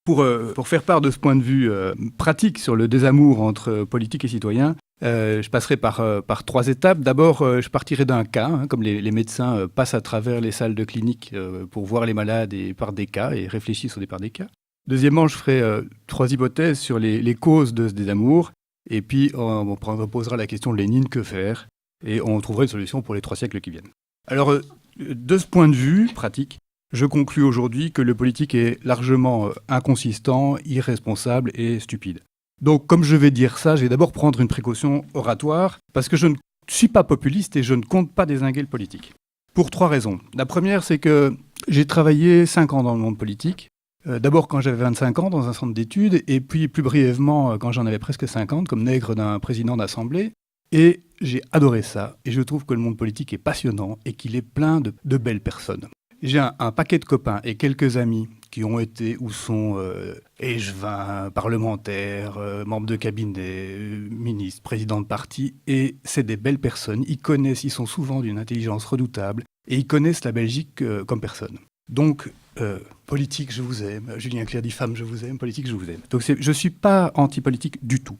Pour faire part de ce point de vue pratique sur le désamour entre politique et citoyen, je passerai par trois étapes. D'abord, je partirai d'un cas, comme les médecins passent à travers les salles de clinique pour voir les malades et par des cas et réfléchissent au départ des cas. Deuxièmement, je ferai trois hypothèses sur les causes de ce désamour. Et puis, on posera la question de Lénine, que faire? Et on trouvera une solution pour les 3 siècles qui viennent. Alors, de ce point de vue pratique, je conclus aujourd'hui que le politique est largement inconsistant, irresponsable et stupide. Donc, comme je vais dire ça, je vais d'abord prendre une précaution oratoire, parce que je ne suis pas populiste et je ne compte pas dézinguer le politique. Pour 3 raisons. La première, c'est que j'ai travaillé 5 ans dans le monde politique. D'abord quand j'avais 25 ans dans un centre d'études, et puis plus brièvement quand j'en avais presque 50, comme nègre d'un président d'assemblée. Et j'ai adoré ça, et je trouve que le monde politique est passionnant et qu'il est plein de belles personnes. J'ai un paquet de copains et quelques amis qui ont été ou sont échevins, parlementaires, membres de cabinet, ministres, présidents de parti, et c'est des belles personnes. Ils sont souvent d'une intelligence redoutable, et ils connaissent la Belgique comme personne. Donc, politique, je vous aime. Julien Clerc dit femme, je vous aime. Politique, je vous aime. Donc, je ne suis pas anti-politique du tout.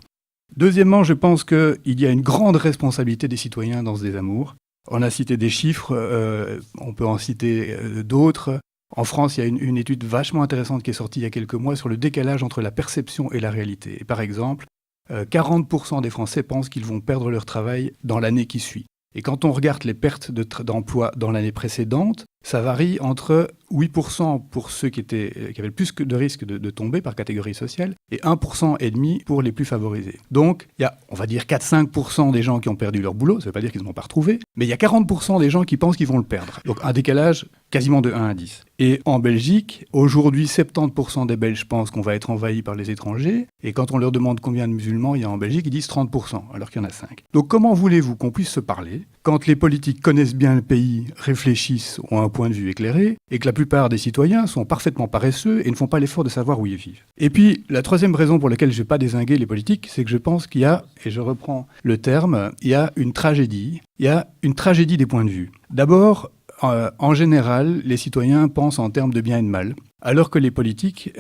Deuxièmement, je pense qu'il y a une grande responsabilité des citoyens dans ce désamour. On a cité des chiffres, on peut en citer d'autres. En France, il y a une étude vachement intéressante qui est sortie il y a quelques mois sur le décalage entre la perception et la réalité. Et par exemple, 40% des Français pensent qu'ils vont perdre leur travail dans l'année qui suit. Et quand on regarde les pertes d'emploi dans l'année précédente, ça varie entre 8% pour ceux qui avaient le plus de risques de tomber par catégorie sociale et 1,5% pour les plus favorisés. Donc, il y a, on va dire, 4-5% des gens qui ont perdu leur boulot, ça ne veut pas dire qu'ils ne l'ont pas retrouvé, mais il y a 40% des gens qui pensent qu'ils vont le perdre. Donc, un décalage quasiment de 1 à 10. Et en Belgique, aujourd'hui, 70% des Belges pensent qu'on va être envahi par les étrangers, et quand on leur demande combien de musulmans il y a en Belgique, ils disent 30%, alors qu'il y en a 5. Donc, comment voulez-vous qu'on puisse se parler quand les politiques connaissent bien le pays, réfléchissent, ont un point de vue éclairé, et que la plupart des citoyens sont parfaitement paresseux et ne font pas l'effort de savoir où ils vivent. Et puis, la troisième raison pour laquelle je ne vais pas dézinguer les politiques, c'est que je pense qu'il y a, et je reprends le terme, il y a une tragédie des points de vue. D'abord, en général, les citoyens pensent en termes de bien et de mal, alors que les politiques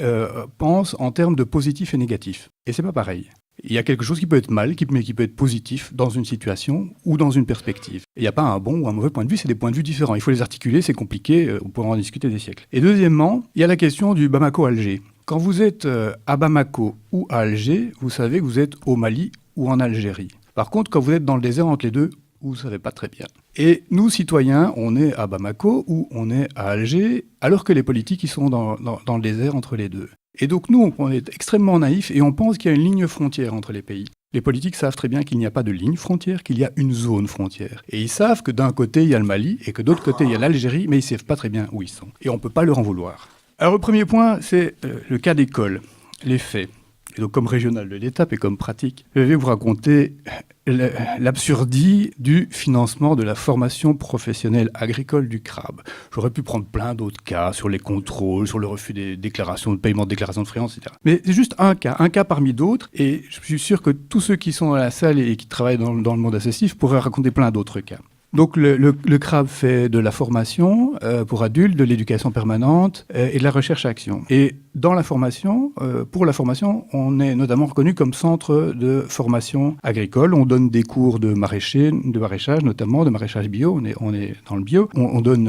pensent en termes de positif et négatif. Et c'est pas pareil. Il y a quelque chose qui peut être mal, mais qui peut être positif dans une situation ou dans une perspective. Il n'y a pas un bon ou un mauvais point de vue, c'est des points de vue différents. Il faut les articuler, c'est compliqué, on pourra en discuter des siècles. Et deuxièmement, il y a la question du Bamako-Alger. Quand vous êtes à Bamako ou à Alger, vous savez que vous êtes au Mali ou en Algérie. Par contre, quand vous êtes dans le désert entre les deux, vous ne savez pas très bien. Et nous, citoyens, on est à Bamako ou on est à Alger, alors que les politiques, ils sont dans le désert entre les deux. Et donc nous, on est extrêmement naïfs et on pense qu'il y a une ligne frontière entre les pays. Les politiques savent très bien qu'il n'y a pas de ligne frontière, qu'il y a une zone frontière. Et ils savent que d'un côté, il y a le Mali et que d'autre côté, il y a l'Algérie, mais ils ne savent pas très bien où ils sont. Et on ne peut pas leur en vouloir. Alors le premier point, c'est le cas d'école, les faits. Et donc comme régional de l'étape et comme pratique, je vais vous raconter l'absurdie du financement de la formation professionnelle agricole du CRAB. J'aurais pu prendre plein d'autres cas sur les contrôles, sur le refus des déclarations de paiement de déclarations de créances, etc. Mais c'est juste un cas parmi d'autres, et je suis sûr que tous ceux qui sont dans la salle et qui travaillent dans le monde associatif pourraient raconter plein d'autres cas. Donc le CRAB fait de la formation pour adultes, de l'éducation permanente et de la recherche-action. Et dans la formation, pour la formation, on est notamment reconnu comme centre de formation agricole. On donne des cours de maraîchage notamment, de maraîchage bio, on est dans le bio. On donne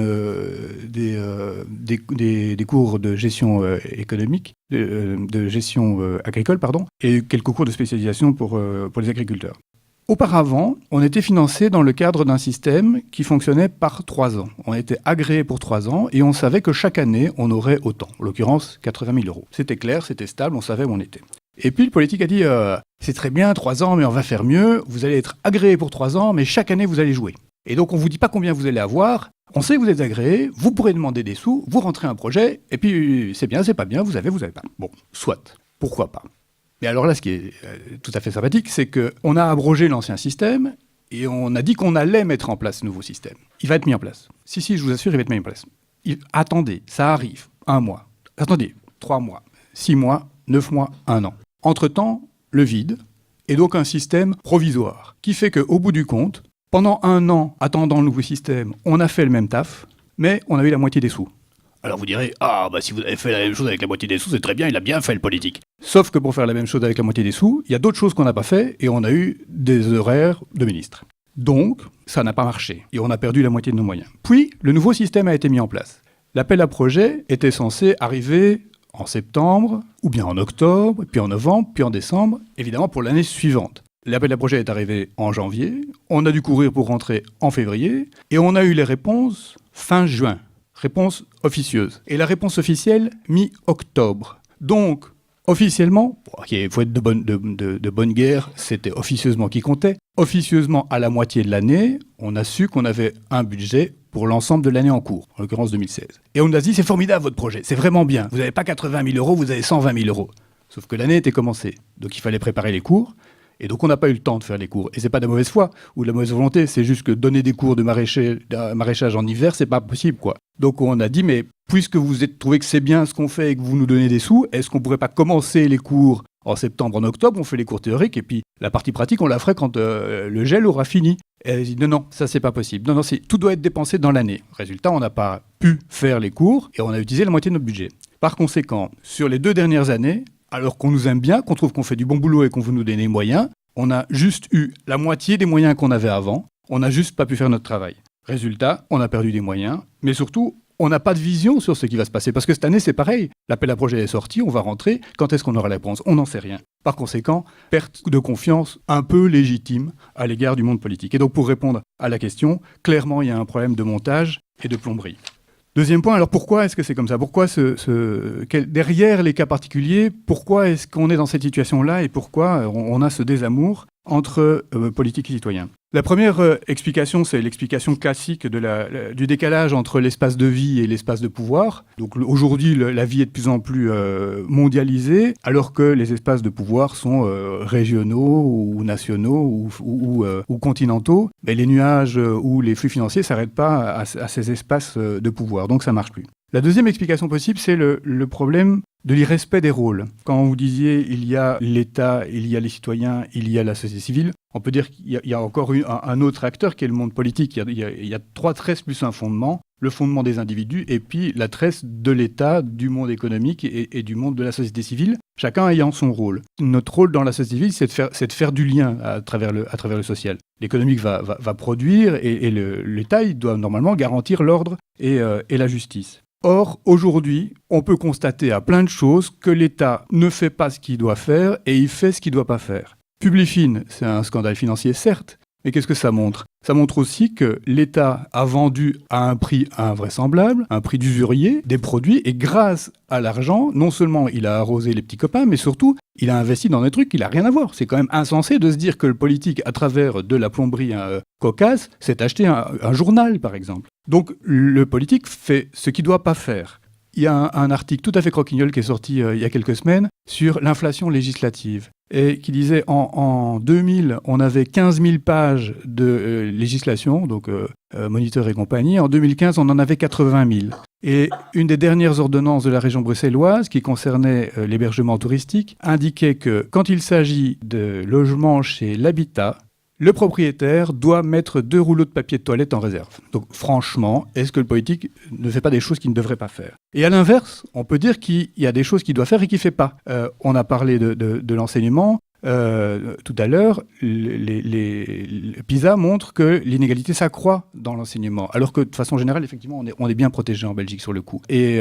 des cours de gestion économique, de gestion agricole, et quelques cours de spécialisation pour les agriculteurs. Auparavant, on était financé dans le cadre d'un système qui fonctionnait par 3 ans. On était agréé pour 3 ans et on savait que chaque année, on aurait autant. En l'occurrence, 80 000 €. C'était clair, c'était stable, on savait où on était. Et puis le politique a dit c'est très bien, 3 ans, mais on va faire mieux. Vous allez être agréé pour 3 ans, mais chaque année, vous allez jouer. Et donc, on ne vous dit pas combien vous allez avoir. On sait que vous êtes agréé, vous pourrez demander des sous, vous rentrez un projet, et puis c'est bien, c'est pas bien, vous avez pas. Bon, soit. Pourquoi pas ? Mais alors là, ce qui est tout à fait sympathique, c'est qu'on a abrogé l'ancien système et on a dit qu'on allait mettre en place ce nouveau système. Il va être mis en place. Si, je vous assure, il va être mis en place. Attendez, ça arrive. 1 mois. Attendez, 3 mois, 6 mois, 9 mois, 1 an. Entre-temps, le vide, et donc un système provisoire, qui fait qu'au bout du compte, pendant 1 an, attendant le nouveau système, on a fait le même taf, mais on a eu la moitié des sous. Alors vous direz, ah bah si vous avez fait la même chose avec la moitié des sous, c'est très bien, il a bien fait le politique. Sauf que pour faire la même chose avec la moitié des sous, il y a d'autres choses qu'on n'a pas fait et on a eu des horaires de ministres. Donc, ça n'a pas marché et on a perdu la moitié de nos moyens. Puis, le nouveau système a été mis en place. L'appel à projet était censé arriver en septembre, ou bien en octobre, puis en novembre, puis en décembre, évidemment pour l'année suivante. L'appel à projet est arrivé en janvier, on a dû courir pour rentrer en février, et on a eu les réponses fin juin, réponses officieuses. Et la réponse officielle, mi-octobre. Donc, officiellement, il faut être de bonne guerre, c'était officieusement qui comptait. Officieusement, à la moitié de l'année, on a su qu'on avait un budget pour l'ensemble de l'année en cours, en l'occurrence 2016. Et on nous a dit, c'est formidable votre projet, c'est vraiment bien. Vous n'avez pas 80 000 euros, vous avez 120 000 euros. Sauf que l'année était commencée, donc il fallait préparer les cours. Et donc on n'a pas eu le temps de faire les cours. Et c'est pas de la mauvaise foi ou de la mauvaise volonté, c'est juste que donner des cours de maraîchage en hiver, c'est pas possible, quoi. Donc on a dit, mais puisque vous trouvez que c'est bien ce qu'on fait et que vous nous donnez des sous, est-ce qu'on pourrait pas commencer les cours en septembre, en octobre, on fait les cours théoriques et puis la partie pratique, on la ferait quand le gel aura fini. Et elle dit, non, ça c'est pas possible. Non, tout doit être dépensé dans l'année. Résultat, on n'a pas pu faire les cours et on a utilisé la moitié de notre budget. Par conséquent, sur les 2 dernières années, alors qu'on nous aime bien, qu'on trouve qu'on fait du bon boulot et qu'on veut nous donner des moyens, on a juste eu la moitié des moyens qu'on avait avant, on n'a juste pas pu faire notre travail. Résultat, on a perdu des moyens, mais surtout, on n'a pas de vision sur ce qui va se passer. Parce que cette année, c'est pareil. L'appel à projet est sorti, on va rentrer. Quand est-ce qu'on aura la réponse ? On n'en sait rien. Par conséquent, perte de confiance un peu légitime à l'égard du monde politique. Et donc, pour répondre à la question, clairement, il y a un problème de montage et de plomberie. Deuxième point, alors pourquoi est-ce que c'est comme ça ? Pourquoi derrière les cas particuliers, pourquoi est-ce qu'on est dans cette situation-là et pourquoi on a ce désamour entre politique et citoyen ? La première explication, c'est l'explication classique du décalage entre l'espace de vie et l'espace de pouvoir. Donc aujourd'hui, la vie est de plus en plus mondialisée, alors que les espaces de pouvoir sont régionaux ou nationaux ou continentaux. Mais les nuages ou les flux financiers ne s'arrêtent pas à ces espaces de pouvoir, donc ça ne marche plus. La deuxième explication possible, c'est le problème de l'irrespect des rôles. Quand vous disiez il y a l'État, il y a les citoyens, il y a la société civile, on peut dire qu'il y a encore un autre acteur qui est le monde politique. Il y a 3 tresses plus un fondement, le fondement des individus et puis la tresse de l'État, du monde économique et du monde de la société civile, chacun ayant son rôle. Notre rôle dans la société civile, c'est de faire du lien à travers le social. L'économique va produire et l'État, il doit normalement garantir l'ordre et la justice. Or, aujourd'hui, on peut constater à plein de choses que l'État ne fait pas ce qu'il doit faire et il fait ce qu'il ne doit pas faire. Publifin, c'est un scandale financier, certes, mais qu'est-ce que ça montre ? Ça montre aussi que l'État a vendu à un prix invraisemblable, un prix d'usurier, des produits, et grâce à l'argent, non seulement il a arrosé les petits copains, mais surtout, il a investi dans des trucs qui n'ont rien à voir. C'est quand même insensé de se dire que le politique, à travers de la plomberie cocasse, s'est acheté un journal, par exemple. Donc, le politique fait ce qu'il ne doit pas faire. Il y a un article tout à fait croquignol qui est sorti il y a quelques semaines sur l'inflation législative et qui disait en 2000, on avait 15 000 pages de législation, donc moniteurs et compagnie. En 2015, on en avait 80 000. Et une des dernières ordonnances de la région bruxelloise qui concernait l'hébergement touristique indiquait que quand il s'agit de logements chez l'habitat, le propriétaire doit mettre 2 rouleaux de papier de toilette en réserve. Donc franchement, est-ce que le politique ne fait pas des choses qu'il ne devrait pas faire ? Et à l'inverse, on peut dire qu'il y a des choses qu'il doit faire et qu'il ne fait pas. On a parlé de l'enseignement. Tout à l'heure, PISA montre que l'inégalité s'accroît dans l'enseignement, alors que de façon générale, effectivement, on est bien protégé en Belgique sur le coup. Et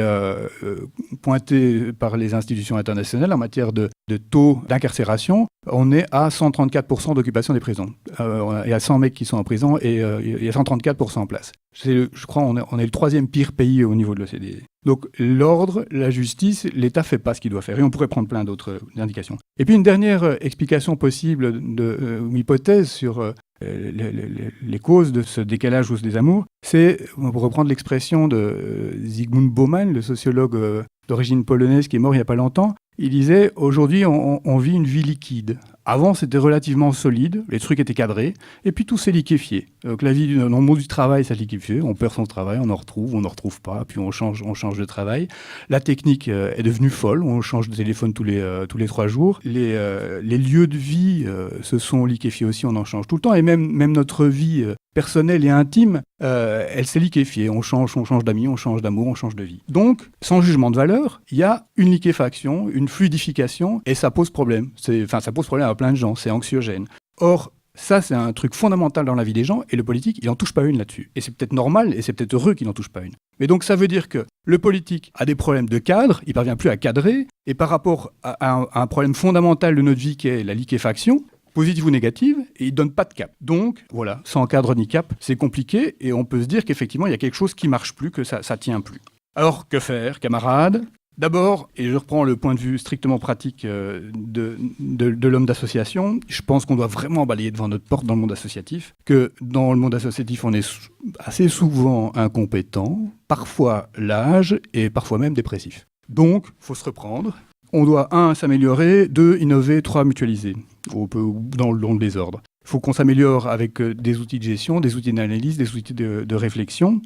pointé par les institutions internationales en matière de taux d'incarcération, on est à 134% d'occupation des prisons. Il y a 100 mecs qui sont en prison et il y a 134% en place. Je crois on est le 3e pire pays au niveau de l'OCDE. Donc l'ordre, la justice, l'État ne fait pas ce qu'il doit faire. Et on pourrait prendre plein d'autres indications. Et puis une dernière explication possible ou hypothèse sur les causes de ce décalage ou ce désamour, c'est, pour reprendre l'expression de Zygmunt Bauman, le sociologue d'origine polonaise qui est mort il n'y a pas longtemps, il disait « Aujourd'hui, on vit une vie liquide. Avant, c'était relativement solide, les trucs étaient cadrés, et puis tout s'est liquéfié. Donc la vie dans le monde du travail, ça s'est liquéfié. On perd son travail, on en retrouve pas, puis on change de travail. La technique est devenue folle, on change de téléphone tous les 3 jours. Les lieux de vie se sont liquéfiés aussi, on en change tout le temps, et même notre vie personnelle et intime, elle s'est liquéfiée. On change d'amis, on change d'amour, on change de vie. Donc, sans jugement de valeur, il y a une liquéfaction, une fluidification, et ça pose problème. Ça pose problème à plein de gens, c'est anxiogène. Or, ça, c'est un truc fondamental dans la vie des gens, et le politique, il n'en touche pas une là-dessus. Et c'est peut-être normal, et c'est peut-être heureux qu'il n'en touche pas une. Mais donc, ça veut dire que le politique a des problèmes de cadre, il ne parvient plus à cadrer, et par rapport à un problème fondamental de notre vie qui est la liquéfaction, positive ou négative, et il ne donne pas de cap. Donc, voilà, sans cadre ni cap, c'est compliqué, et on peut se dire qu'effectivement, il y a quelque chose qui ne marche plus, que ça ne tient plus. Alors, que faire, camarades ? D'abord, et je reprends le point de vue strictement pratique de l'homme d'association, je pense qu'on doit vraiment balayer devant notre porte dans le monde associatif, que dans le monde associatif, on est assez souvent incompétent, parfois lâche et parfois même dépressif. Donc, il faut se reprendre. On doit, 1, s'améliorer, 2, innover, 3, mutualiser, dans le désordre. Il faut qu'on s'améliore avec des outils de gestion, des outils d'analyse, des outils de réflexion.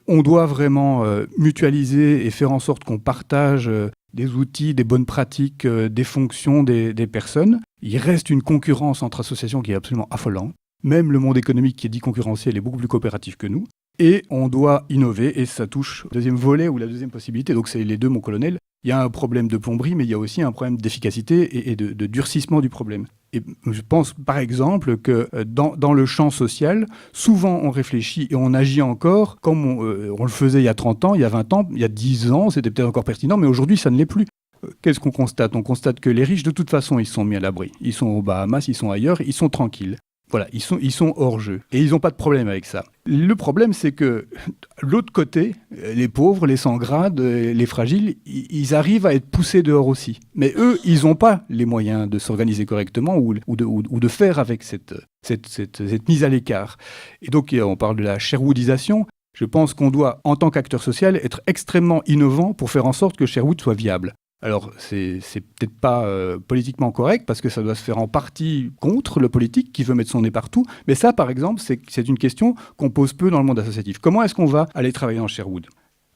On doit vraiment mutualiser et faire en sorte qu'on partage des outils, des bonnes pratiques, des fonctions des personnes. Il reste une concurrence entre associations qui est absolument affolante. Même le monde économique qui est dit concurrentiel est beaucoup plus coopératif que nous. Et on doit innover, et ça touche le deuxième volet ou la deuxième possibilité. Donc c'est les deux, mon colonel. Il y a un problème de plomberie, mais il y a aussi un problème d'efficacité et de durcissement du problème. Et je pense, par exemple, que dans le champ social, souvent on réfléchit et on agit encore comme on le faisait il y a 30 ans, il y a 20 ans, il y a 10 ans, c'était peut-être encore pertinent, mais aujourd'hui, ça ne l'est plus. Qu'est-ce qu'on constate ? On constate que les riches, de toute façon, ils sont mis à l'abri. Ils sont aux Bahamas, ils sont ailleurs, ils sont tranquilles. Voilà, ils sont hors jeu. Et ils n'ont pas de problème avec ça. Le problème, c'est que l'autre côté, les pauvres, les sans-grades, les fragiles, ils arrivent à être poussés dehors aussi. Mais eux, ils n'ont pas les moyens de s'organiser correctement ou de faire avec cette mise à l'écart. Et donc, on parle de la Sherwoodisation. Je pense qu'on doit, en tant qu'acteur social, être extrêmement innovant pour faire en sorte que Sherwood soit viable. Alors, c'est peut-être pas politiquement correct, parce que ça doit se faire en partie contre le politique qui veut mettre son nez partout. Mais ça, par exemple, c'est une question qu'on pose peu dans le monde associatif. Comment est-ce qu'on va aller travailler dans Sherwood ?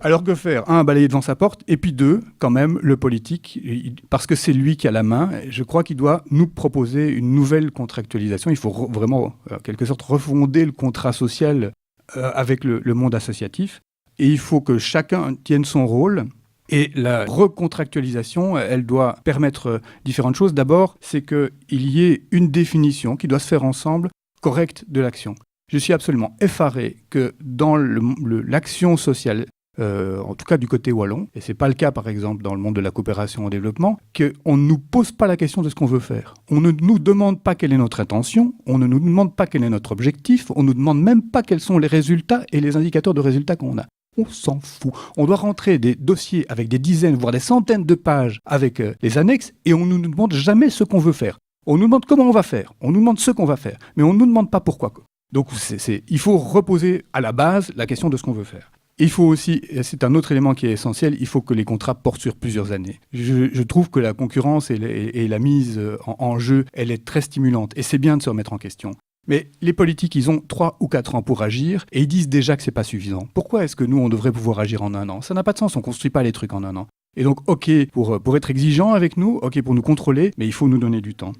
Alors que faire ? 1, balayer devant sa porte, et puis 2, quand même, le politique, parce que c'est lui qui a la main, je crois qu'il doit nous proposer une nouvelle contractualisation. Il faut vraiment, en quelque sorte, refonder le contrat social avec le monde associatif. Et il faut que chacun tienne son rôle. Et la recontractualisation, elle doit permettre différentes choses. D'abord, c'est qu'il y ait une définition qui doit se faire ensemble, correcte de l'action. Je suis absolument effaré que dans l'action sociale, en tout cas du côté wallon, et ce n'est pas le cas par exemple dans le monde de la coopération au développement, qu'on ne nous pose pas la question de ce qu'on veut faire. On ne nous demande pas quelle est notre intention, on ne nous demande pas quel est notre objectif, on ne nous demande même pas quels sont les résultats et les indicateurs de résultats qu'on a. On s'en fout. On doit rentrer des dossiers avec des dizaines, voire des centaines de pages avec les annexes, et on ne nous demande jamais ce qu'on veut faire. On nous demande comment on va faire, on nous demande ce qu'on va faire, mais on ne nous demande pas pourquoi. Donc il faut reposer à la base la question de ce qu'on veut faire. Il faut aussi, et c'est un autre élément qui est essentiel, il faut que les contrats portent sur plusieurs années. Je trouve que la concurrence et la mise en jeu, elle est très stimulante, et c'est bien de se remettre en question. Mais les politiques, ils ont 3 ou 4 ans pour agir, et ils disent déjà que c'est pas suffisant. Pourquoi est-ce que nous, on devrait pouvoir agir en 1 an ? Ça n'a pas de sens, on construit pas les trucs en 1 an. Et donc, ok, pour être exigeant avec nous, ok, pour nous contrôler, mais il faut nous donner du temps.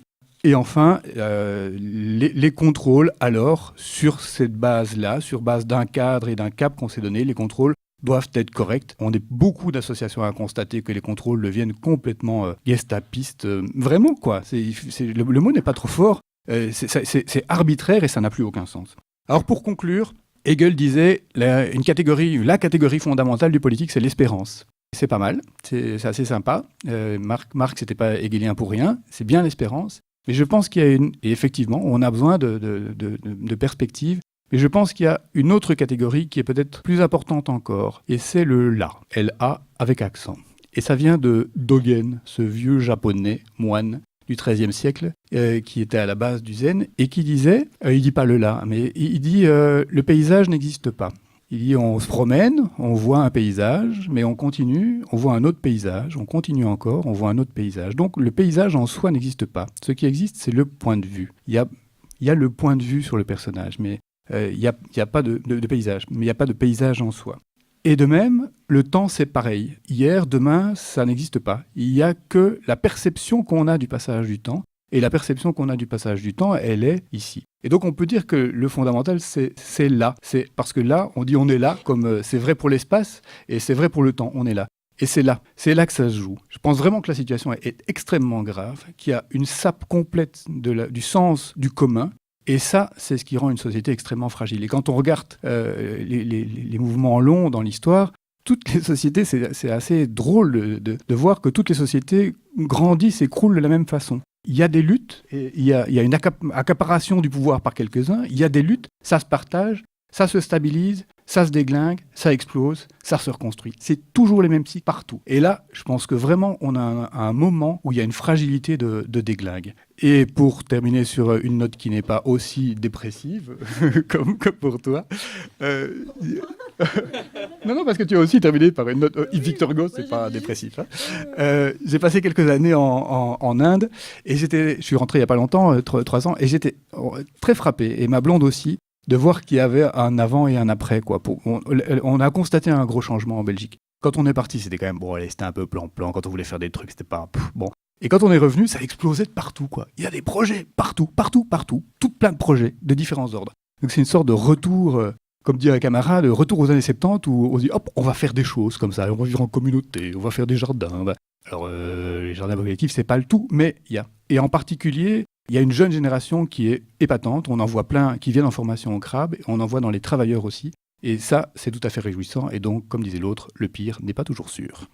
Et enfin, les contrôles, alors, sur cette base-là, sur base d'un cadre et d'un cap qu'on s'est donné, les contrôles doivent être corrects. On a beaucoup d'associations à constater que les contrôles deviennent complètement gestapistes. Vraiment, quoi. Le mot n'est pas trop fort. C'est arbitraire et ça n'a plus aucun sens. Alors pour conclure, Hegel disait la catégorie fondamentale du politique, c'est l'espérance. C'est pas mal, c'est assez sympa. Marx n'était pas hegelien pour rien, c'est bien l'espérance. Mais je pense qu'il y a et effectivement, on a besoin de perspectives. Mais je pense qu'il y a une autre catégorie qui est peut-être plus importante encore, et c'est le La, L-A avec accent. Et ça vient de Dogen, ce vieux japonais moine du XIIIe siècle, qui était à la base du zen, et qui disait, il dit pas le là, mais il dit le paysage n'existe pas. Il dit on se promène, on voit un paysage, mais on continue, on voit un autre paysage, on continue encore, on voit un autre paysage. Donc le paysage en soi n'existe pas. Ce qui existe, c'est le point de vue. Il y a le point de vue sur le personnage, mais il n'y a pas de paysage, mais il n'y a pas de paysage en soi. Et de même, le temps, c'est pareil. Hier, demain, ça n'existe pas. Il n'y a que la perception qu'on a du passage du temps. Et la perception qu'on a du passage du temps, elle est ici. Et donc on peut dire que le fondamental, c'est là. C'est parce que là, on dit on est là, comme c'est vrai pour l'espace et c'est vrai pour le temps, on est là. Et c'est là que ça se joue. Je pense vraiment que la situation est extrêmement grave, qu'il y a une sape complète du sens du commun. Et ça, c'est ce qui rend une société extrêmement fragile. Et quand on regarde les mouvements longs dans l'histoire, toutes les sociétés, c'est assez drôle de voir que toutes les sociétés grandissent et croulent de la même façon. Il y a des luttes, et il y a une accaparation du pouvoir par quelques-uns, il y a des luttes, ça se partage, ça se stabilise, ça se déglingue, ça explose, ça se reconstruit. C'est toujours les mêmes cycles partout. Et là, je pense que vraiment, on a un moment où il y a une fragilité de déglingue. Et pour terminer sur une note qui n'est pas aussi dépressive comme pour toi, non, parce que tu as aussi terminé par une note. Victor Hugo, c'est pas dépressif. Hein. J'ai passé quelques années en Inde et je suis rentré il y a pas longtemps, 3 ans, et j'étais très frappé, et ma blonde aussi, de voir qu'il y avait un avant et un après, quoi. On a constaté un gros changement en Belgique. Quand on est parti, c'était quand même, bon, allez, c'était un peu plan-plan. Quand on voulait faire des trucs, c'était pas, bon. Et quand on est revenu, ça explosait de partout, quoi. Il y a des projets partout, tout plein de projets de différents ordres. Donc c'est une sorte de retour, comme dit un camarade, retour aux années 70 où on se dit, hop, on va faire des choses comme ça, on va vivre en communauté, on va faire des jardins. Alors, les jardins collectifs, c'est pas le tout, mais il y a. Et en particulier, il y a une jeune génération qui est épatante. On en voit plein qui viennent en formation au crabe. On en voit dans les travailleurs aussi. Et ça, c'est tout à fait réjouissant. Et donc, comme disait l'autre, le pire n'est pas toujours sûr.